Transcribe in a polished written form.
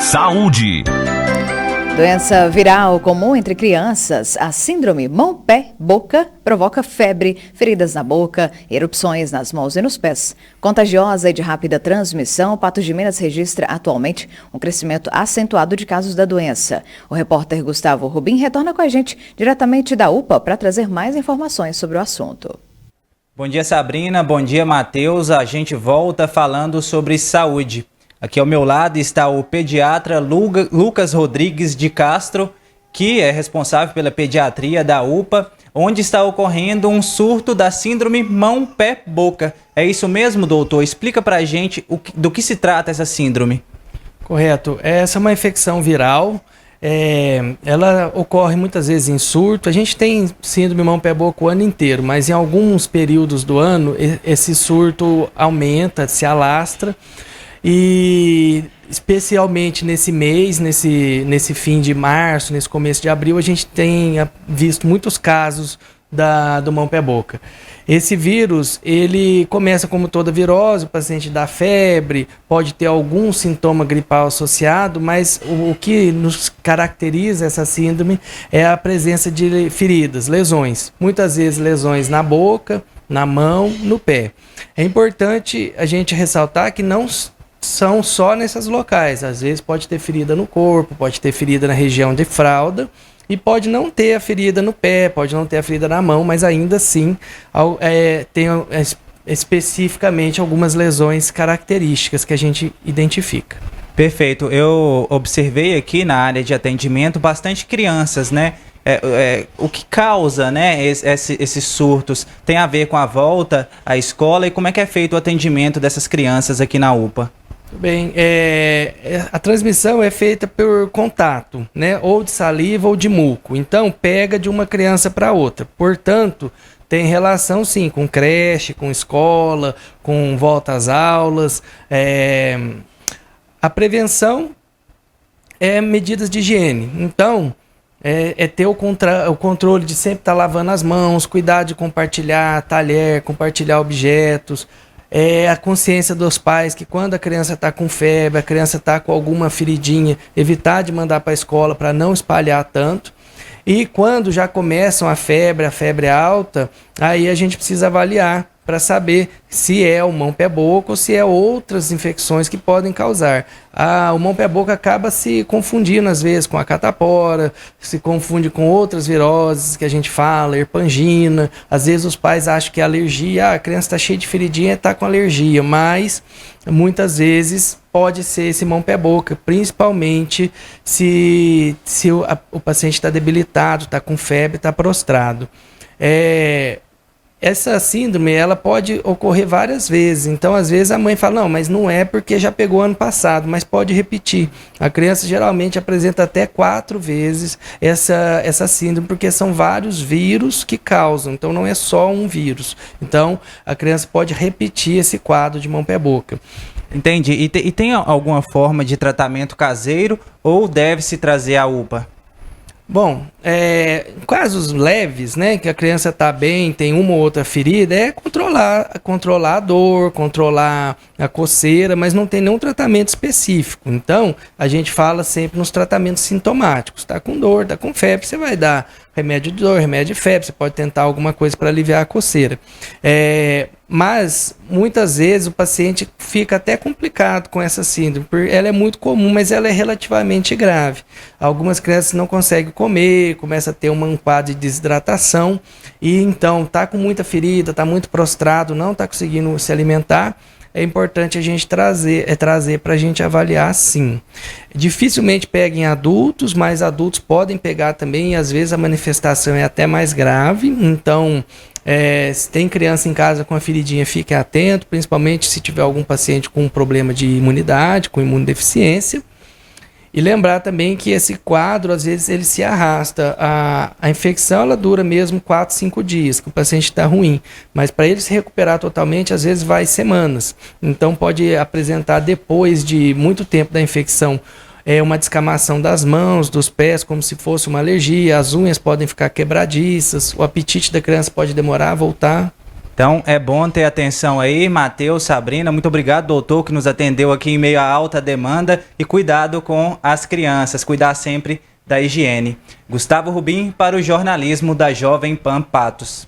Saúde. Doença viral comum entre crianças, a síndrome mão-pé-boca provoca febre, feridas na boca, erupções nas mãos e nos pés. Contagiosa e de rápida transmissão, o Patos de Minas registra atualmente um crescimento acentuado de casos da doença. O repórter Gustavo Rubim retorna com a gente diretamente da UPA para trazer mais informações sobre o assunto. Bom dia, Sabrina. Bom dia, Matheus. A gente volta falando sobre saúde. Aqui ao meu lado está o pediatra Lucas Rodrigues de Castro, que é responsável pela pediatria da UPA, onde está ocorrendo um surto da síndrome mão-pé-boca. É isso mesmo, doutor? Explica pra gente do que se trata essa síndrome. Correto. Essa é uma infecção viral. Ela ocorre muitas vezes em surto. A gente tem síndrome mão-pé-boca o ano inteiro, mas em alguns períodos do ano esse surto aumenta, se alastra. E especialmente nesse mês, nesse fim de março, nesse começo de abril, a gente tem visto muitos casos do mão-pé-boca. Esse vírus, ele começa como toda virose, o paciente dá febre, pode ter algum sintoma gripal associado, mas o que nos caracteriza essa síndrome é a presença de feridas, lesões. Muitas vezes lesões na boca, na mão, no pé. É importante a gente ressaltar que não são só nesses locais. Às vezes pode ter ferida no corpo, pode ter ferida na região de fralda e pode não ter a ferida no pé, pode não ter a ferida na mão, mas ainda assim tem especificamente algumas lesões características que a gente identifica. Perfeito. Eu observei aqui na área de atendimento bastante crianças, né? O que causa, né, esses surtos tem a ver com a volta à escola e como é que é feito o atendimento dessas crianças aqui na UPA? Bem, a transmissão é feita por contato, né? Ou de saliva ou de muco. Então, pega de uma criança para outra. Portanto, tem relação, sim, com creche, com escola, com volta às aulas. A prevenção é medidas de higiene. Então, ter o controle de sempre estar lavando as mãos, cuidar de compartilhar talher, compartilhar objetos. A consciência dos pais que quando a criança está com febre, a criança está com alguma feridinha, evitar de mandar para a escola para não espalhar tanto. E quando já começam a febre alta, aí a gente precisa avaliar para saber se é o mão-pé-boca ou se é outras infecções que podem causar. O mão-pé-boca acaba se confundindo às vezes com a catapora, se confunde com outras viroses que a gente fala, herpangina. Às vezes os pais acham que é alergia, a criança está cheia de feridinha e está com alergia, mas muitas vezes pode ser esse mão-pé-boca, principalmente se o paciente está debilitado, está com febre, está prostrado. Essa síndrome, ela pode ocorrer várias vezes. Então, às vezes, a mãe fala, não, mas não é porque já pegou ano passado, mas pode repetir. A criança geralmente apresenta até 4 vezes essa síndrome, porque são vários vírus que causam. Então, não é só um vírus. Então, a criança pode repetir esse quadro de mão-pé-boca. Entendi. E tem alguma forma de tratamento caseiro ou deve-se trazer a UPA? Bom, em casos leves, né, que a criança está bem, tem uma ou outra ferida, controlar a dor, controlar a coceira, mas não tem nenhum tratamento específico. Então, a gente fala sempre nos tratamentos sintomáticos. Está com dor, está com febre, você vai dar remédio de dor, remédio de febre, você pode tentar alguma coisa para aliviar a coceira. Mas, muitas vezes, o paciente fica até complicado com essa síndrome, porque ela é muito comum, mas ela é relativamente grave. Algumas crianças não conseguem comer, começa a ter um quadro de desidratação, e então está com muita ferida, está muito prostrado, não está conseguindo se alimentar. É importante a gente trazer para a gente avaliar sim. Dificilmente pega em adultos, mas adultos podem pegar também e às vezes a manifestação é até mais grave. Então, se tem criança em casa com a feridinha, fique atento, principalmente se tiver algum paciente com um problema de imunidade, com imunodeficiência. E lembrar também que esse quadro, às vezes, ele se arrasta. A infecção, ela dura mesmo 4, 5 dias, que o paciente está ruim. Mas para ele se recuperar totalmente, às vezes vai semanas. Então pode apresentar depois de muito tempo da infecção uma descamação das mãos, dos pés, como se fosse uma alergia. As unhas podem ficar quebradiças, o apetite da criança pode demorar a voltar. Então é bom ter atenção aí, Matheus, Sabrina, muito obrigado, doutor, que nos atendeu aqui em meio à alta demanda, e cuidado com as crianças, cuidar sempre da higiene. Gustavo Rubim para o jornalismo da Jovem Pan Patos.